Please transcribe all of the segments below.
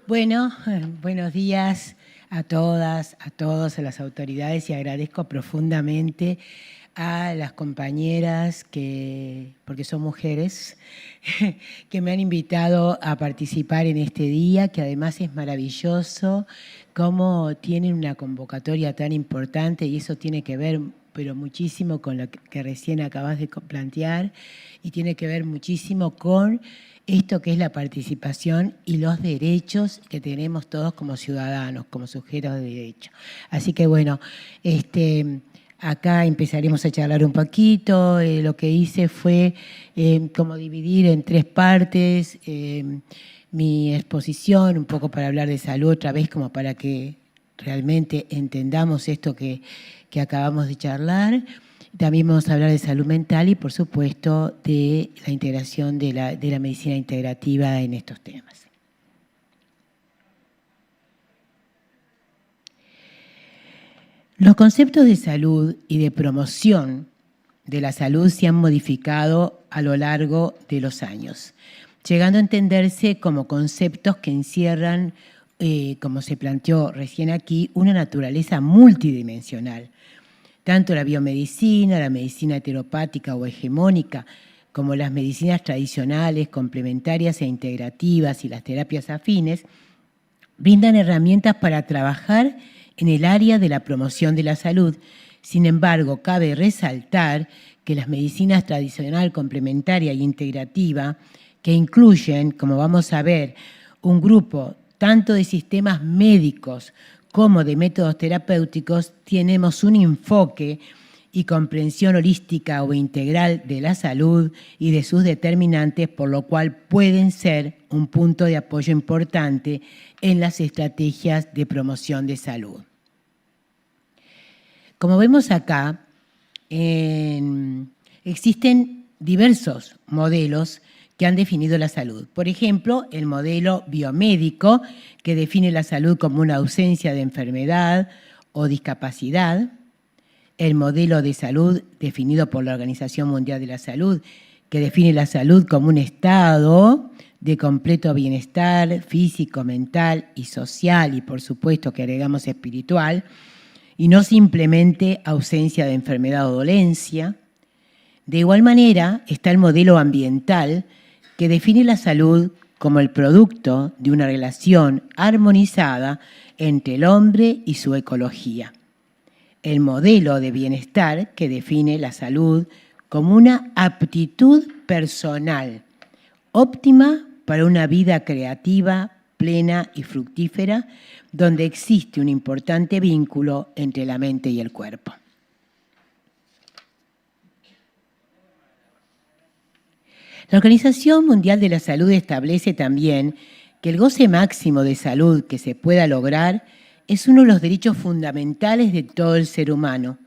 Bueno, buenos días a todas, a todos, a las autoridades y agradezco profundamente a las compañeras porque son mujeres, que me han invitado a participar en este día, que además es maravilloso, cómo tienen una convocatoria tan importante y eso tiene que ver pero muchísimo con lo que recién acabas de plantear y tiene que ver muchísimo con esto que es la participación y los derechos que tenemos todos como ciudadanos, como sujetos de derecho. Así que bueno, acá empezaremos a charlar un poquito. Lo que hice fue como dividir en tres partes mi exposición, un poco para hablar de salud otra vez, como para que realmente entendamos esto que acabamos de charlar. También vamos a hablar de salud mental y, por supuesto, de la integración de la medicina integrativa en estos temas. Los conceptos de salud y de promoción de la salud se han modificado a lo largo de los años, llegando a entenderse como conceptos que encierran, como se planteó recién aquí, una naturaleza multidimensional. Tanto la biomedicina, la medicina heteropática o hegemónica, como las medicinas tradicionales, complementarias e integrativas y las terapias afines, brindan herramientas para trabajar en el área de la promoción de la salud. Sin embargo, cabe resaltar que las medicinas tradicional, complementaria e integrativa, que incluyen, como vamos a ver, un grupo tanto de sistemas médicos como de métodos terapéuticos, tenemos un enfoque y comprensión holística o integral de la salud y de sus determinantes, por lo cual pueden ser un punto de apoyo importante en las estrategias de promoción de salud. Como vemos acá, existen diversos modelos que han definido la salud. Por ejemplo, el modelo biomédico, que define la salud como una ausencia de enfermedad o discapacidad. El modelo de salud definido por la Organización Mundial de la Salud, que define la salud como un estado de completo bienestar físico, mental y social, y por supuesto que agregamos espiritual, y no simplemente ausencia de enfermedad o dolencia. De igual manera está el modelo ambiental, que define la salud como el producto de una relación armonizada entre el hombre y su ecología. El modelo de bienestar, que define la salud como una aptitud personal óptima para una vida creativa, plena y fructífera, donde existe un importante vínculo entre la mente y el cuerpo. La Organización Mundial de la Salud establece también que el goce máximo de salud que se pueda lograr es uno de los derechos fundamentales de todo el ser humano.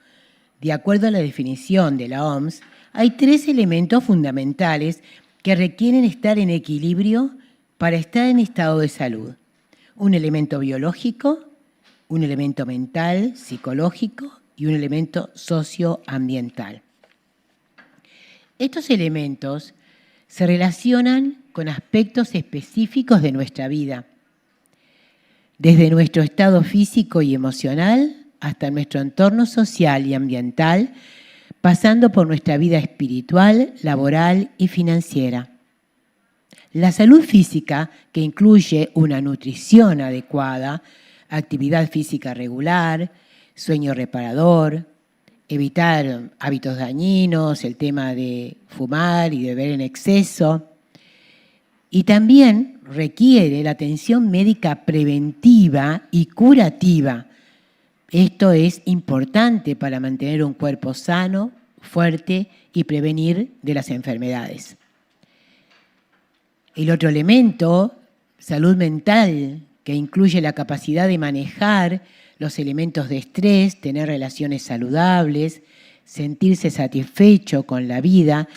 De acuerdo a la definición de la OMS, hay 3 elementos fundamentales que requieren estar en equilibrio para estar en estado de salud. Un elemento biológico, un elemento mental, psicológico y un elemento socioambiental. Estos elementos se relacionan con aspectos específicos de nuestra vida, desde nuestro estado físico y emocional hasta nuestro entorno social y ambiental, pasando por nuestra vida espiritual, laboral y financiera. La salud física, que incluye una nutrición adecuada, actividad física regular, sueño reparador, evitar hábitos dañinos, el tema de fumar y beber en exceso. Y también requiere la atención médica preventiva y curativa. Esto es importante para mantener un cuerpo sano, fuerte y prevenir de las enfermedades. El otro elemento, salud mental, que incluye la capacidad de manejar los elementos de estrés, tener relaciones saludables, sentirse satisfecho con la vida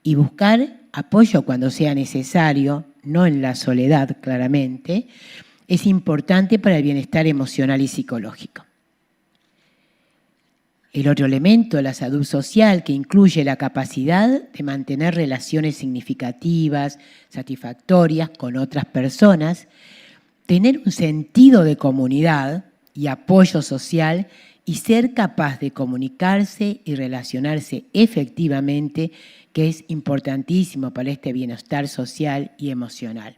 y buscar apoyo cuando sea necesario, no en la soledad claramente, es importante para el bienestar emocional y psicológico. El otro elemento, la salud social, que incluye la capacidad de mantener relaciones significativas, satisfactorias con otras personas, tener un sentido de comunidad y apoyo social y ser capaz de comunicarse y relacionarse efectivamente, que es importantísimo para este bienestar social y emocional.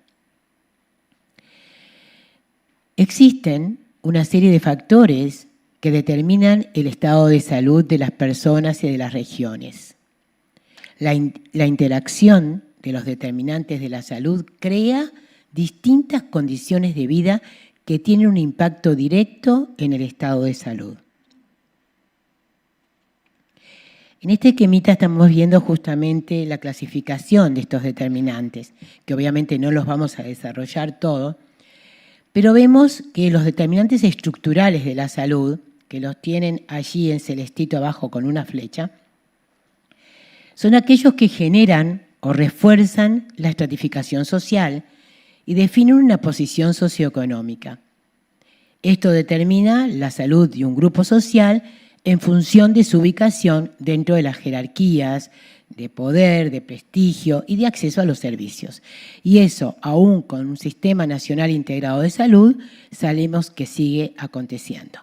Existen una serie de factores que determinan el estado de salud de las personas y de las regiones. La interacción de los determinantes de la salud crea distintas condiciones de vida que tienen un impacto directo en el estado de salud. En este esquemita estamos viendo justamente la clasificación de estos determinantes, que obviamente no los vamos a desarrollar todos, pero vemos que los determinantes estructurales de la salud, que los tienen allí en celestito abajo con una flecha, son aquellos que generan o refuerzan la estratificación social y definen una posición socioeconómica. Esto determina la salud de un grupo social en función de su ubicación dentro de las jerarquías de poder, de prestigio y de acceso a los servicios. Y eso, aún con un sistema nacional integrado de salud, sabemos que sigue aconteciendo.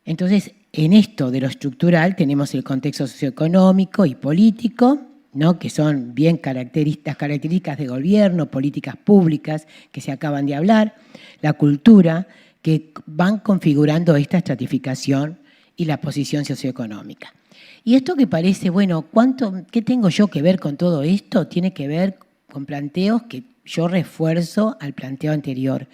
Entonces, en esto de lo estructural tenemos el contexto socioeconómico y político, ¿no?, que son bien características de gobierno, políticas públicas que se acaban de hablar, la cultura, que van configurando esta estratificación y la posición socioeconómica. Y esto que parece, bueno, ¿qué tengo yo que ver con todo esto? Tiene que ver con planteos que yo refuerzo al planteo anterior.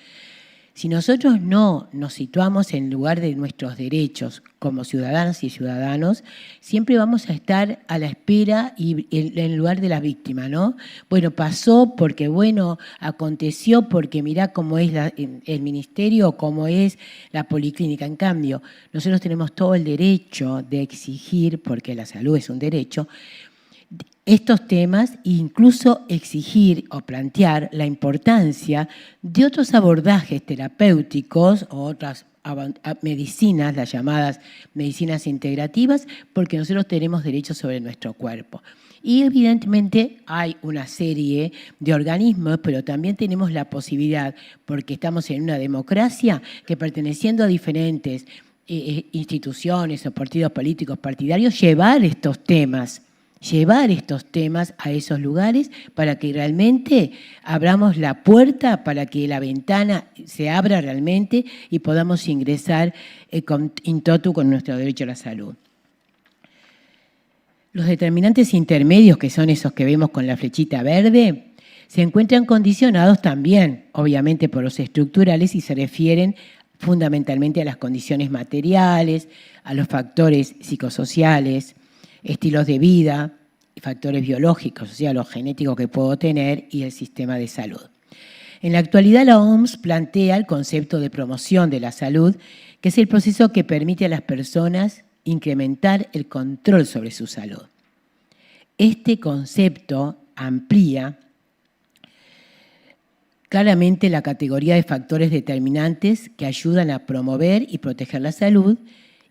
Si nosotros no nos situamos en lugar de nuestros derechos como ciudadanas y ciudadanos, siempre vamos a estar a la espera y en lugar de la víctima, ¿no? Bueno, pasó porque, bueno, aconteció porque mirá cómo es el ministerio o cómo es la policlínica. En cambio, nosotros tenemos todo el derecho de exigir, porque la salud es un derecho, estos temas e incluso exigir o plantear la importancia de otros abordajes terapéuticos o otras medicinas, las llamadas medicinas integrativas, porque nosotros tenemos derechos sobre nuestro cuerpo. Y evidentemente hay una serie de organismos, pero también tenemos la posibilidad, porque estamos en una democracia, que perteneciendo a diferentes instituciones o partidos políticos partidarios, llevar estos temas a esos lugares para que realmente abramos la puerta, para que la ventana se abra realmente y podamos ingresar in totu con nuestro derecho a la salud. Los determinantes intermedios, que son esos que vemos con la flechita verde, se encuentran condicionados también, obviamente, por los estructurales y se refieren fundamentalmente a las condiciones materiales, a los factores psicosociales, estilos de vida, factores biológicos, o sea, lo genético que puedo tener y el sistema de salud. En la actualidad la OMS plantea el concepto de promoción de la salud, que es el proceso que permite a las personas incrementar el control sobre su salud. Este concepto amplía claramente la categoría de factores determinantes que ayudan a promover y proteger la salud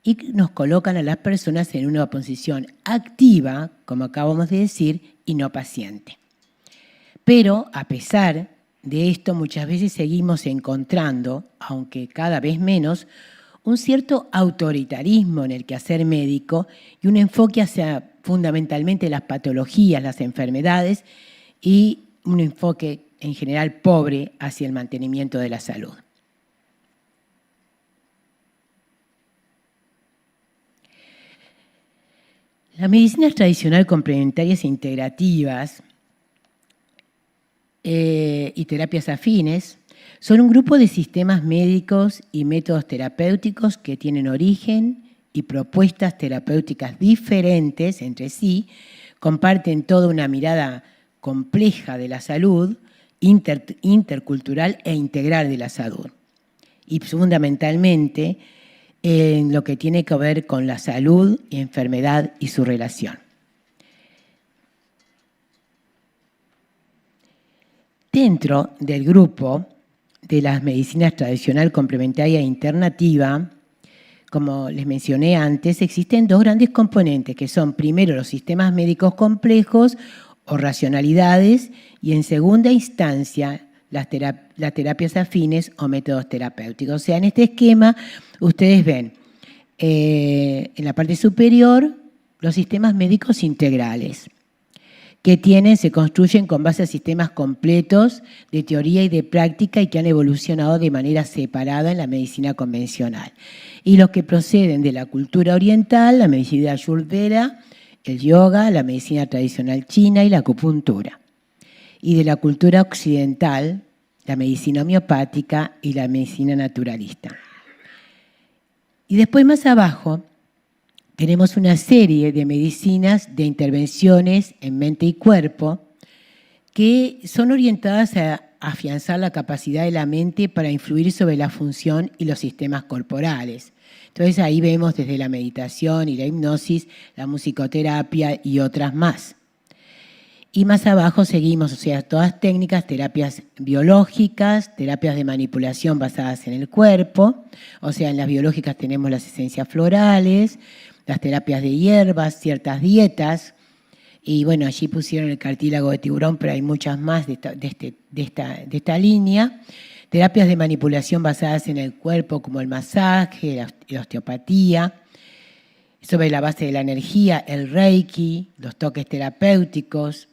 y nos colocan a las personas en una posición activa, como acabamos de decir, y no paciente. Pero, a pesar de esto, muchas veces seguimos encontrando, aunque cada vez menos, un cierto autoritarismo en el quehacer médico y un enfoque hacia fundamentalmente las patologías, las enfermedades, y un enfoque en general pobre hacia el mantenimiento de la salud. Las medicinas tradicionales complementarias e integrativas y terapias afines son un grupo de sistemas médicos y métodos terapéuticos que tienen origen y propuestas terapéuticas diferentes entre sí, comparten toda una mirada compleja de la salud, intercultural e integral de la salud. Y fundamentalmente en lo que tiene que ver con la salud y enfermedad y su relación. Dentro del grupo de las medicinas tradicional, complementaria e alternativa, como les mencioné antes, existen dos grandes componentes, que son primero los sistemas médicos complejos o racionalidades y en segunda instancia las terapias afines o métodos terapéuticos. O sea, en este esquema ustedes ven en la parte superior los sistemas médicos integrales que se construyen con base a sistemas completos de teoría y de práctica y que han evolucionado de manera separada en la medicina convencional. Y los que proceden de la cultura oriental, la medicina ayurveda, el yoga, la medicina tradicional china y la acupuntura. Y de la cultura occidental, la medicina homeopática y la medicina naturalista. Y después más abajo tenemos una serie de medicinas de intervenciones en mente y cuerpo que son orientadas a afianzar la capacidad de la mente para influir sobre la función y los sistemas corporales. Entonces ahí vemos desde la meditación y la hipnosis, la musicoterapia y otras más. Y más abajo seguimos, o sea, todas técnicas, terapias biológicas, terapias de manipulación basadas en el cuerpo, o sea, en las biológicas tenemos las esencias florales, las terapias de hierbas, ciertas dietas, y bueno, allí pusieron el cartílago de tiburón, pero hay muchas más de esta línea. Terapias de manipulación basadas en el cuerpo, como el masaje, la osteopatía, sobre la base de la energía, el reiki, los toques terapéuticos,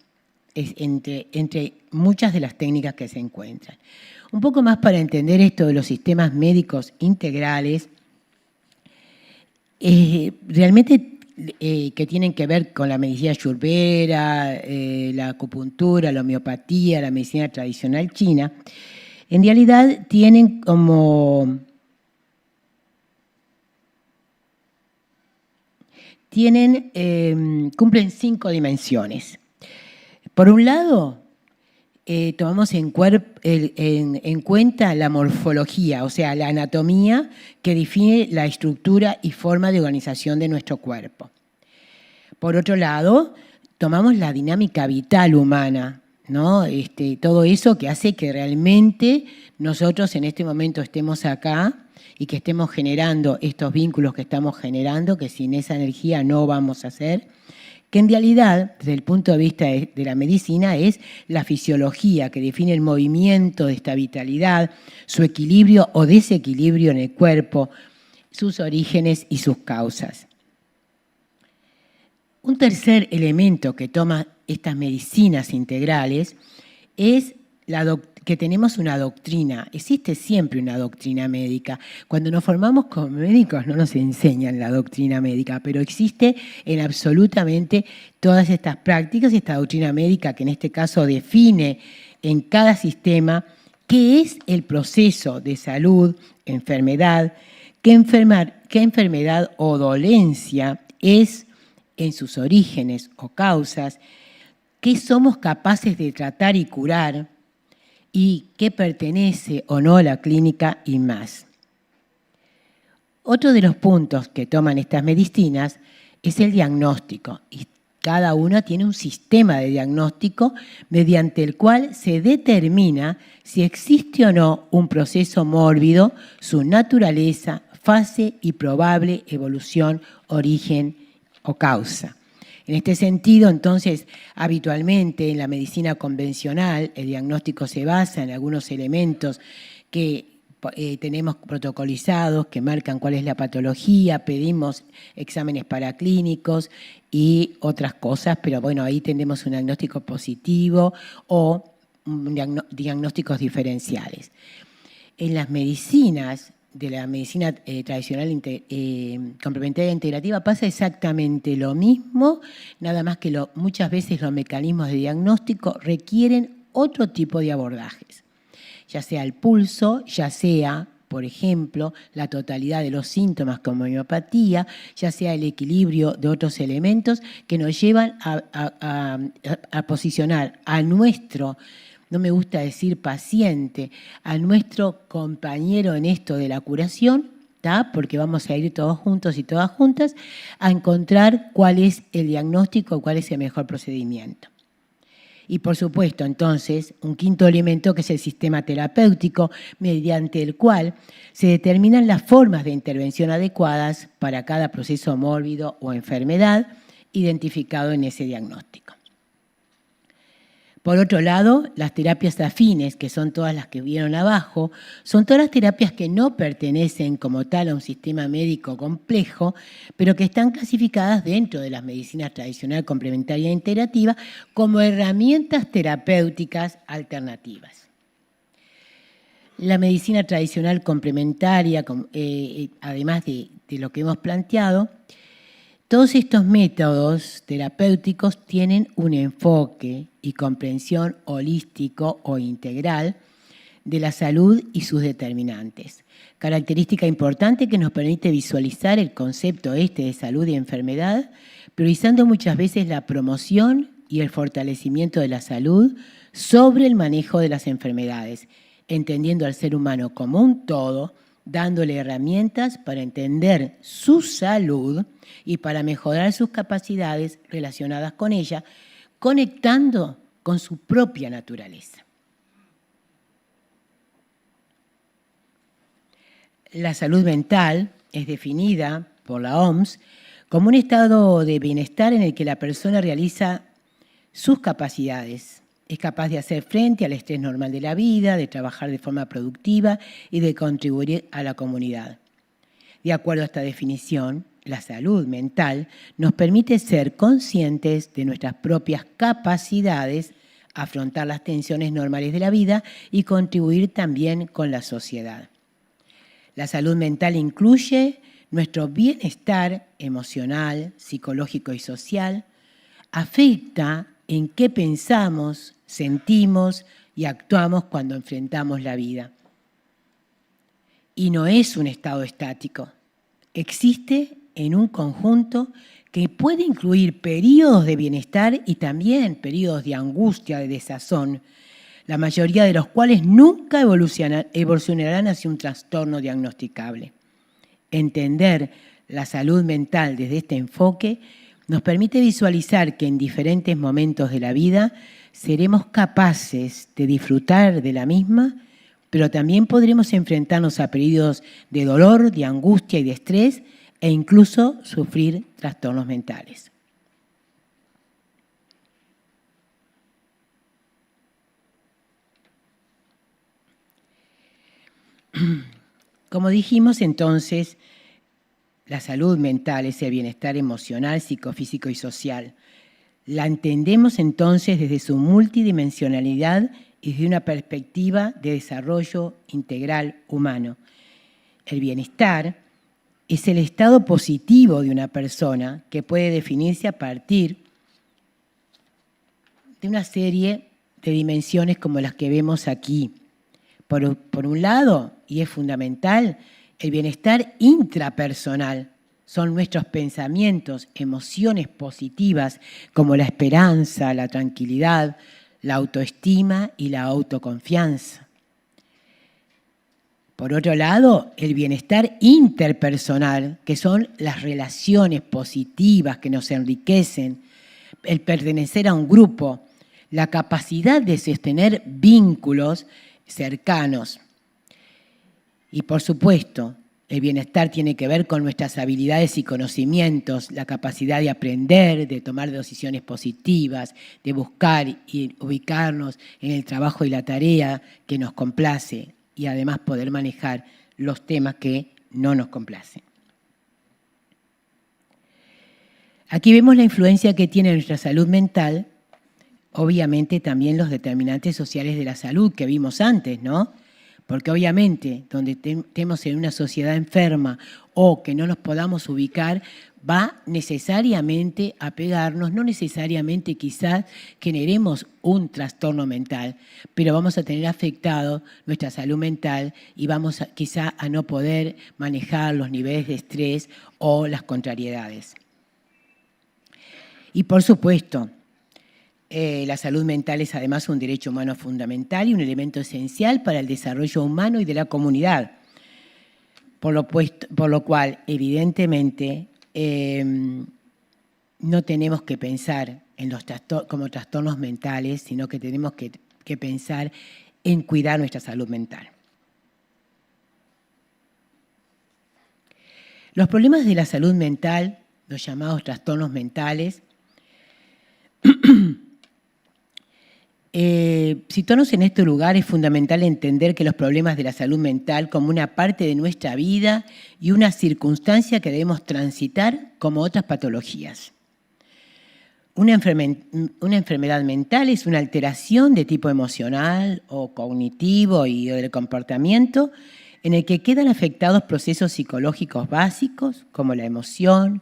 entre muchas de las técnicas que se encuentran. Un poco más para entender esto de los sistemas médicos integrales, realmente que tienen que ver con la medicina ayurveda, la acupuntura, la homeopatía, la medicina tradicional china, en realidad tienen cumplen 5 dimensiones. Por un lado, tomamos en cuenta la morfología, o sea, la anatomía que define la estructura y forma de organización de nuestro cuerpo. Por otro lado, tomamos la dinámica vital humana, ¿no? Todo eso que hace que realmente nosotros en este momento estemos acá y que estemos generando estos vínculos que estamos generando, que sin esa energía no vamos a hacer, que en realidad, desde el punto de vista de la medicina, es la fisiología que define el movimiento de esta vitalidad, su equilibrio o desequilibrio en el cuerpo, sus orígenes y sus causas. Un tercer elemento que toma estas medicinas integrales es que tenemos una doctrina. Existe siempre una doctrina médica. Cuando nos formamos como médicos no nos enseñan la doctrina médica, pero existe en absolutamente todas estas prácticas, esta doctrina médica que en este caso define en cada sistema qué es el proceso de salud, enfermedad, qué enfermedad o dolencia es en sus orígenes o causas, qué somos capaces de tratar y curar, y qué pertenece o no a la clínica y más. Otro de los puntos que toman estas medicinas es el diagnóstico. Y cada una tiene un sistema de diagnóstico mediante el cual se determina si existe o no un proceso mórbido, su naturaleza, fase y probable evolución, origen o causa. En este sentido, entonces, habitualmente en la medicina convencional el diagnóstico se basa en algunos elementos que tenemos protocolizados, que marcan cuál es la patología, pedimos exámenes paraclínicos y otras cosas, pero bueno, ahí tenemos un diagnóstico positivo o diagnósticos diferenciales. En las medicinas de la medicina tradicional complementaria integrativa pasa exactamente lo mismo, nada más que muchas veces los mecanismos de diagnóstico requieren otro tipo de abordajes, ya sea el pulso, ya sea, por ejemplo, la totalidad de los síntomas como homeopatía, ya sea el equilibrio de otros elementos que nos llevan a posicionar a nuestro, no me gusta decir paciente, a nuestro compañero en esto de la curación, ¿tá? Porque vamos a ir todos juntos y todas juntas a encontrar cuál es el diagnóstico, cuál es el mejor procedimiento. Y por supuesto, entonces, un quinto elemento que es el sistema terapéutico, mediante el cual se determinan las formas de intervención adecuadas para cada proceso mórbido o enfermedad identificado en ese diagnóstico. Por otro lado, las terapias afines, que son todas las que vieron abajo, son todas las terapias que no pertenecen como tal a un sistema médico complejo, pero que están clasificadas dentro de las medicinas tradicional, complementaria e integrativa como herramientas terapéuticas alternativas. La medicina tradicional complementaria, además de lo que hemos planteado, todos estos métodos terapéuticos tienen un enfoque y comprensión holístico o integral de la salud y sus determinantes. Característica importante que nos permite visualizar el concepto de salud y enfermedad, priorizando muchas veces la promoción y el fortalecimiento de la salud sobre el manejo de las enfermedades, entendiendo al ser humano como un todo, dándole herramientas para entender su salud y para mejorar sus capacidades relacionadas con ella, conectando con su propia naturaleza. La salud mental es definida por la OMS como un estado de bienestar en el que la persona realiza sus capacidades. Es capaz de hacer frente al estrés normal de la vida, de trabajar de forma productiva y de contribuir a la comunidad. De acuerdo a esta definición, la salud mental nos permite ser conscientes de nuestras propias capacidades, afrontar las tensiones normales de la vida y contribuir también con la sociedad. La salud mental incluye nuestro bienestar emocional, psicológico y social, afecta en qué pensamos, sentimos y actuamos cuando enfrentamos la vida. Y no es un estado estático. Existe en un conjunto que puede incluir periodos de bienestar y también periodos de angustia, de desazón, la mayoría de los cuales nunca evolucionarán hacia un trastorno diagnosticable. Entender la salud mental desde este enfoque nos permite visualizar que en diferentes momentos de la vida seremos capaces de disfrutar de la misma, pero también podremos enfrentarnos a periodos de dolor, de angustia y de estrés e incluso sufrir trastornos mentales. Como dijimos entonces, la salud mental es el bienestar emocional, psicofísico y social. La entendemos entonces desde su multidimensionalidad y desde una perspectiva de desarrollo integral humano. El bienestar es el estado positivo de una persona que puede definirse a partir de una serie de dimensiones como las que vemos aquí. Por un lado, y es fundamental, el bienestar intrapersonal. Son nuestros pensamientos, emociones positivas como la esperanza, la tranquilidad, la autoestima y la autoconfianza. Por otro lado, el bienestar interpersonal, que son las relaciones positivas que nos enriquecen, el pertenecer a un grupo, la capacidad de sostener vínculos cercanos. Y por supuesto, el bienestar tiene que ver con nuestras habilidades y conocimientos, la capacidad de aprender, de tomar decisiones positivas, de buscar y ubicarnos en el trabajo y la tarea que nos complace y además poder manejar los temas que no nos complacen. Aquí vemos la influencia que tiene nuestra salud mental, obviamente también los determinantes sociales de la salud que vimos antes, ¿no? Porque obviamente donde estemos en una sociedad enferma o que no nos podamos ubicar, va necesariamente a pegarnos, no necesariamente quizás generemos un trastorno mental, pero vamos a tener afectado nuestra salud mental y vamos quizá a no poder manejar los niveles de estrés o las contrariedades. Y por supuesto, la salud mental es además un derecho humano fundamental y un elemento esencial para el desarrollo humano y de la comunidad. Por lo cual, evidentemente, no tenemos que pensar en como trastornos mentales, sino que tenemos que pensar en cuidar nuestra salud mental. Los problemas de la salud mental, los llamados trastornos mentales, Situarnos en este lugar es fundamental entender que los problemas de la salud mental como una parte de nuestra vida y una circunstancia que debemos transitar como otras patologías. Una enfermedad mental es una alteración de tipo emocional o cognitivo y del comportamiento en el que quedan afectados procesos psicológicos básicos como la emoción,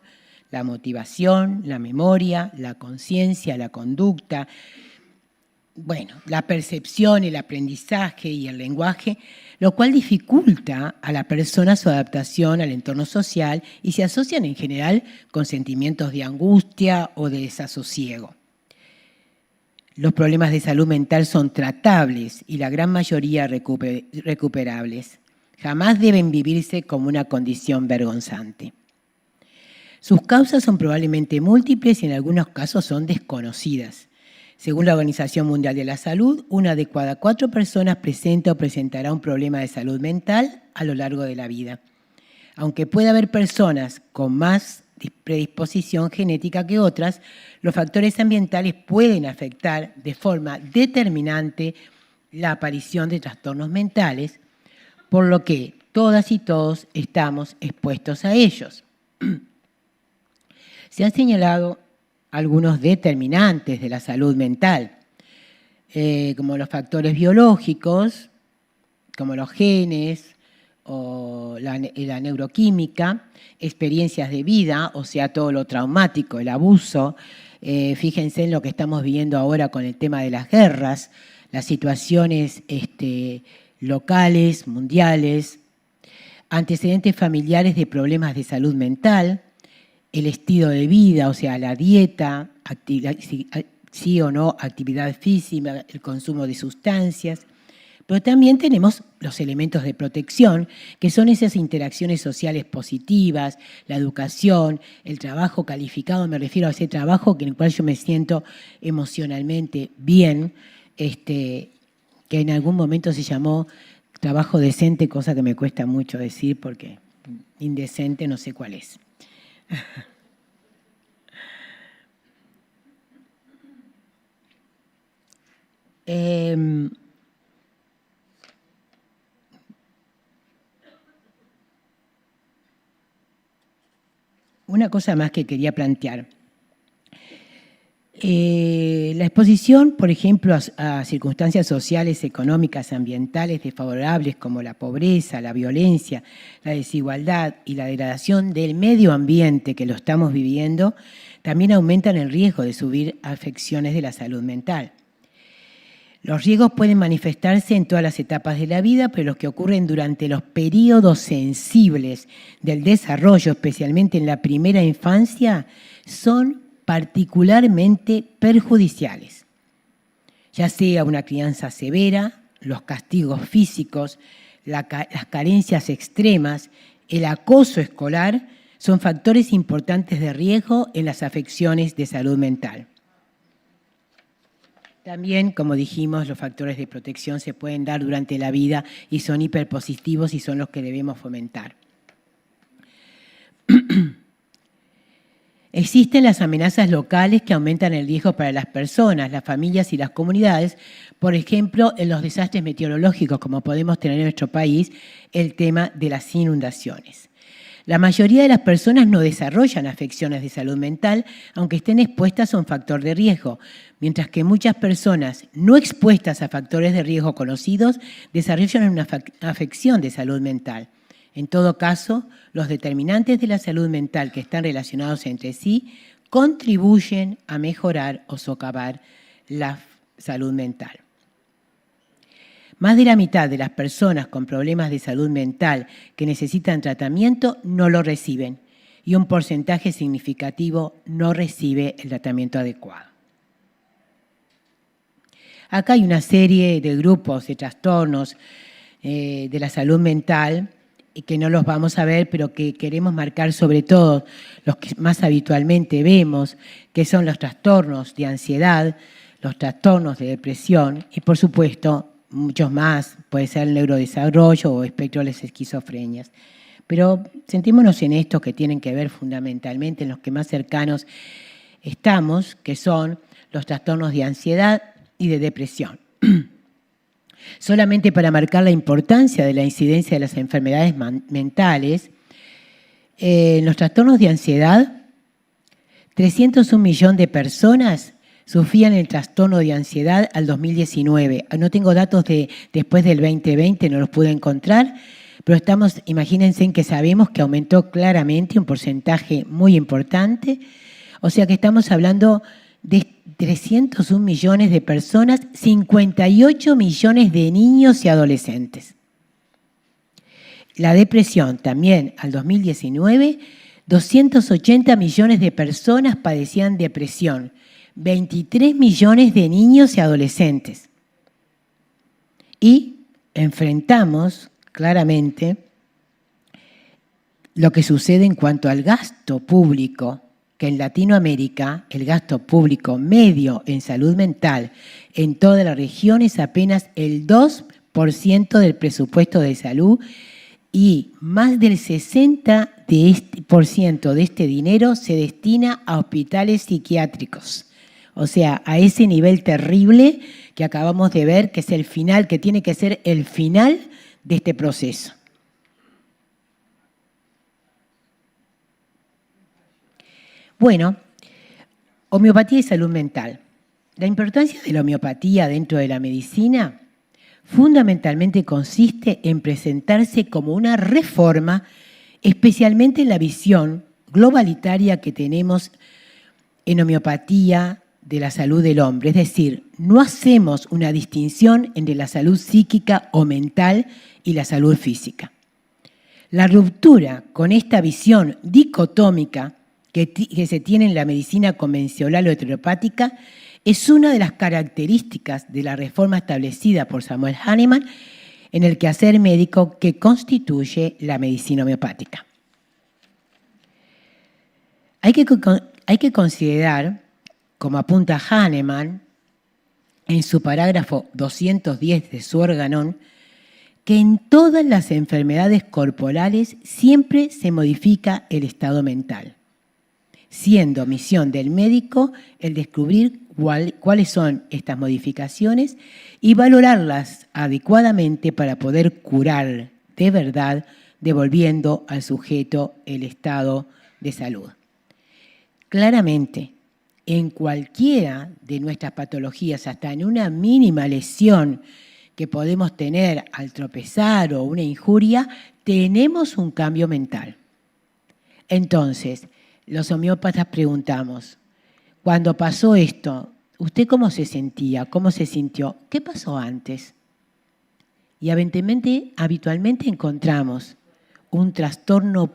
la motivación, la memoria, la conciencia, la conducta, la percepción, el aprendizaje y el lenguaje, lo cual dificulta a la persona su adaptación al entorno social y se asocian en general con sentimientos de angustia o de desasosiego. Los problemas de salud mental son tratables y la gran mayoría recuperables. Jamás deben vivirse como una condición vergonzante. Sus causas son probablemente múltiples y en algunos casos son desconocidas. Según la Organización Mundial de la Salud, una de cada 4 personas presenta o presentará un problema de salud mental a lo largo de la vida. Aunque puede haber personas con más predisposición genética que otras, los factores ambientales pueden afectar de forma determinante la aparición de trastornos mentales, por lo que todas y todos estamos expuestos a ellos. Se han señalado algunos determinantes de la salud mental, como los factores biológicos, como los genes o la neuroquímica, experiencias de vida, o sea, todo lo traumático, el abuso. Fíjense en lo que estamos viviendo ahora con el tema de las guerras, las situaciones locales, mundiales, antecedentes familiares de problemas de salud mental, el estilo de vida, o sea, la dieta, sí o no, actividad física, el consumo de sustancias. Pero también tenemos los elementos de protección, que son esas interacciones sociales positivas, la educación, el trabajo calificado, me refiero a ese trabajo en el cual yo me siento emocionalmente bien, que en algún momento se llamó trabajo decente, cosa que me cuesta mucho decir porque indecente no sé cuál es. Una cosa más que quería plantear. La exposición, por ejemplo, a circunstancias sociales, económicas, ambientales desfavorables como la pobreza, la violencia, la desigualdad y la degradación del medio ambiente que lo estamos viviendo, también aumentan el riesgo de sufrir afecciones de la salud mental. Los riesgos pueden manifestarse en todas las etapas de la vida, pero los que ocurren durante los periodos sensibles del desarrollo, especialmente en la primera infancia, son particularmente perjudiciales. Ya sea una crianza severa, los castigos físicos, las carencias extremas, el acoso escolar, son factores importantes de riesgo en las afecciones de salud mental. También, como dijimos, los factores de protección se pueden dar durante la vida y son hiperpositivos y son los que debemos fomentar. Existen las amenazas locales que aumentan el riesgo para las personas, las familias y las comunidades, por ejemplo, en los desastres meteorológicos, como podemos tener en nuestro país, el tema de las inundaciones. La mayoría de las personas no desarrollan afecciones de salud mental, aunque estén expuestas a un factor de riesgo, mientras que muchas personas no expuestas a factores de riesgo conocidos desarrollan una afección de salud mental. En todo caso, los determinantes de la salud mental que están relacionados entre sí contribuyen a mejorar o socavar la salud mental. Más de la mitad de las personas con problemas de salud mental que necesitan tratamiento no lo reciben y un porcentaje significativo no recibe el tratamiento adecuado. Acá hay una serie de grupos de trastornos de la salud mental y que no los vamos a ver, pero que queremos marcar sobre todo los que más habitualmente vemos, que son los trastornos de ansiedad, los trastornos de depresión y, por supuesto, muchos más, puede ser el neurodesarrollo o espectro de las esquizofrenias. Pero centrémonos en estos que tienen que ver fundamentalmente en los que más cercanos estamos, que son los trastornos de ansiedad, y de depresión. Solamente para marcar la importancia de la incidencia de las enfermedades mentales, en los trastornos de ansiedad, 301 millones de personas sufrían el trastorno de ansiedad al 2019. No tengo datos de después del 2020, no los pude encontrar, pero imagínense en que sabemos que aumentó claramente un porcentaje muy importante. O sea que estamos hablando de 301 millones de personas, 58 millones de niños y adolescentes. La depresión también al 2019, 280 millones de personas padecían depresión, 23 millones de niños y adolescentes. Y enfrentamos claramente lo que sucede en cuanto al gasto público, que en Latinoamérica el gasto público medio en salud mental en toda la región es apenas el 2% del presupuesto de salud y más del 60% de este dinero se destina a hospitales psiquiátricos. O sea, a ese nivel terrible que acabamos de ver, que es el final, que tiene que ser el final de este proceso. Bueno, homeopatía y salud mental. La importancia de la homeopatía dentro de la medicina fundamentalmente consiste en presentarse como una reforma, especialmente en la visión globalitaria que tenemos en homeopatía de la salud del hombre. Es decir, no hacemos una distinción entre la salud psíquica o mental y la salud física. La ruptura con esta visión dicotómica que se tiene en la medicina convencional o heteropática es una de las características de la reforma establecida por Samuel Hahnemann en el quehacer médico que constituye la medicina homeopática. Hay que considerar, como apunta Hahnemann en su parágrafo 210 de su Organon, que en todas las enfermedades corporales siempre se modifica el estado mental, siendo misión del médico el descubrir cuáles son estas modificaciones y valorarlas adecuadamente para poder curar de verdad, devolviendo al sujeto el estado de salud. Claramente, en cualquiera de nuestras patologías, hasta en una mínima lesión que podemos tener al tropezar o una injuria, tenemos un cambio mental. Entonces, los homeópatas preguntamos, cuando pasó esto, ¿usted cómo se sentía? ¿Cómo se sintió? ¿Qué pasó antes? Y habitualmente encontramos un trastorno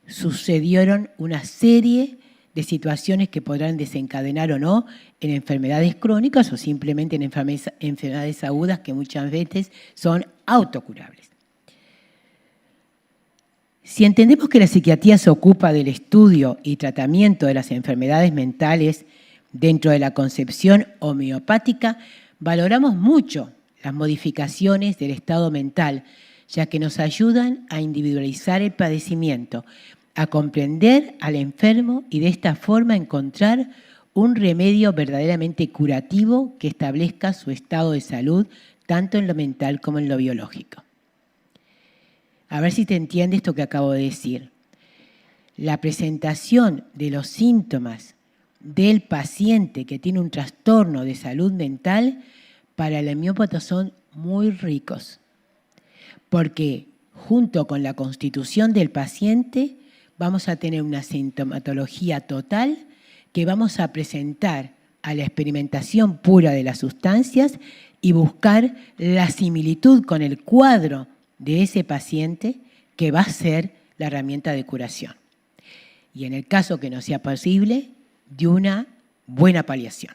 sucedieron una serie de situaciones que podrán desencadenar o no en enfermedades crónicas o simplemente en enfermedades agudas que muchas veces son autocurables. Si entendemos que la psiquiatría se ocupa del estudio y tratamiento de las enfermedades mentales dentro de la concepción homeopática, valoramos mucho las modificaciones del estado mental, ya que nos ayudan a individualizar el padecimiento, a comprender al enfermo y de esta forma encontrar un remedio verdaderamente curativo que establezca su estado de salud, tanto en lo mental como en lo biológico. A ver si te entiende esto que acabo de decir. La presentación de los síntomas del paciente que tiene un trastorno de salud mental para el homeópata son muy ricos, porque junto con la constitución del paciente vamos a tener una sintomatología total que vamos a presentar a la experimentación pura de las sustancias y buscar la similitud con el cuadro de ese paciente que va a ser la herramienta de curación. Y en el caso que no sea posible, de una buena paliación.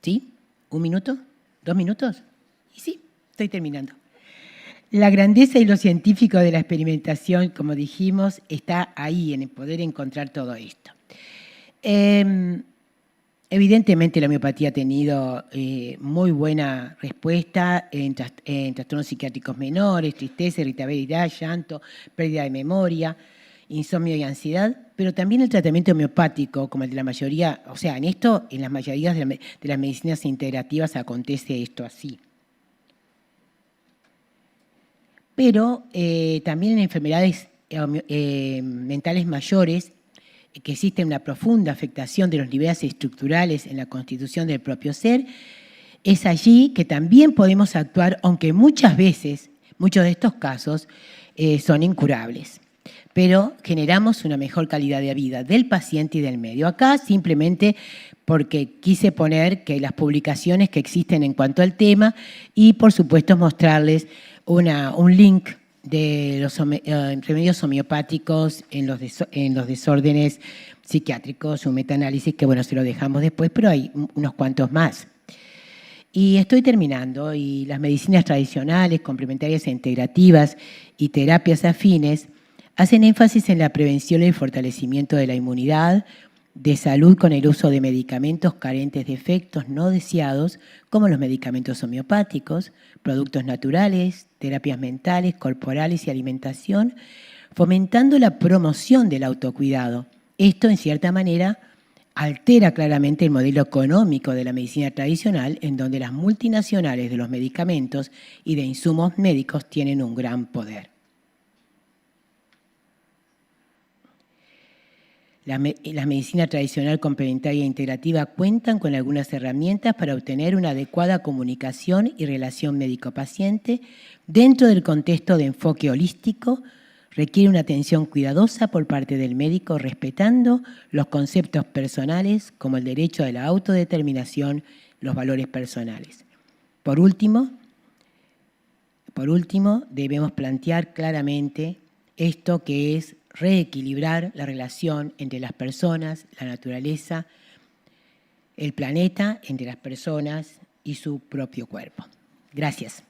¿Sí? ¿Un minuto? ¿2 minutos? Y sí, estoy terminando. La grandeza y lo científico de la experimentación, como dijimos, está ahí en el poder encontrar todo esto. Evidentemente la homeopatía ha tenido muy buena respuesta en trastornos psiquiátricos menores, tristeza, irritabilidad, llanto, pérdida de memoria. insomnio y ansiedad, pero también el tratamiento homeopático, como el de la mayoría, o sea, en las mayorías de las medicinas integrativas acontece esto así. Pero también en enfermedades mentales mayores, que existe una profunda afectación de los niveles estructurales en la constitución del propio ser, es allí que también podemos actuar, aunque muchas veces, muchos de estos casos, son incurables. Pero generamos una mejor calidad de vida del paciente y del medio. Acá simplemente porque quise poner que las publicaciones que existen en cuanto al tema y, por supuesto, mostrarles un link de los remedios homeopáticos en los desórdenes psiquiátricos, un metaanálisis que, bueno, se lo dejamos después, pero hay unos cuantos más. Y estoy terminando, y las medicinas tradicionales, complementarias e integrativas y terapias afines hacen énfasis en la prevención y el fortalecimiento de la inmunidad, de salud con el uso de medicamentos carentes de efectos no deseados, como los medicamentos homeopáticos, productos naturales, terapias mentales, corporales y alimentación, fomentando la promoción del autocuidado. Esto, en cierta manera, altera claramente el modelo económico de la medicina tradicional, en donde las multinacionales de los medicamentos y de insumos médicos tienen un gran poder. La medicina tradicional complementaria e integrativa cuentan con algunas herramientas para obtener una adecuada comunicación y relación médico-paciente dentro del contexto de enfoque holístico. Requiere una atención cuidadosa por parte del médico, respetando los conceptos personales como el derecho a la autodeterminación, los valores personales. Por último, debemos plantear claramente esto que es reequilibrar la relación entre las personas, la naturaleza, el planeta, entre las personas y su propio cuerpo. Gracias.